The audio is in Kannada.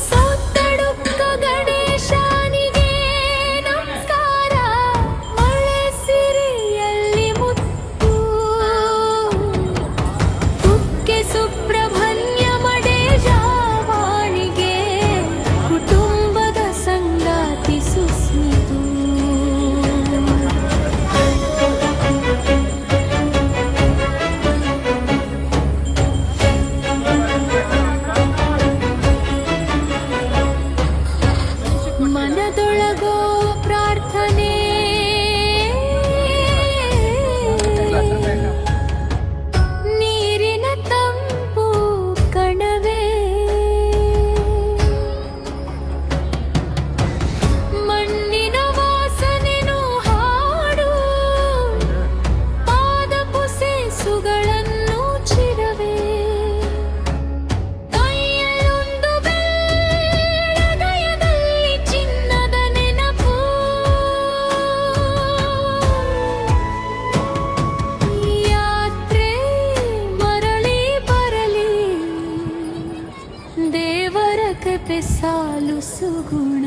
ಸೊತ್ತಡುಕ್ಕ ಗಣೇಶನಿಗೆ ನಮಸ್ಕಾರ, ಮಳೆ ಸಿರಿಯಲ್ಲಿ ಮುತ್ತು, ಕುಕ್ಕೆ ಸುಬ್ರಹ್ಮಣ್ಯ ಮಡೇಜಾವಾಣಿಗೆ ಕುಟುಂಬದ ಸಂಗಾತಿ ಸುಸ್ಮಿತು. ಮನದೊಳಗೋ ಪ್ರಾರ್ಥನೆ, ನೀರಿನ ತಂಪು ಕಣವೆ, ಮಣ್ಣಿನ ವಾಸನೆನು ಹಾಡು, ಪಾದ ಪುಸೆಸುಗಳನ್ನು ಚಿರವೇ, ಕೈಯಲ್ಲೊಂದು ಬೆಳಗಯದಲ್ಲಿ ಚಿನ್ನದ ನೆನಪು, ಯಾತ್ರೆ ಮರಳಿ ಬರಲಿ, ದೇವರ ಕೃಪೆ ಸಾಲು ಸುಗುಣ.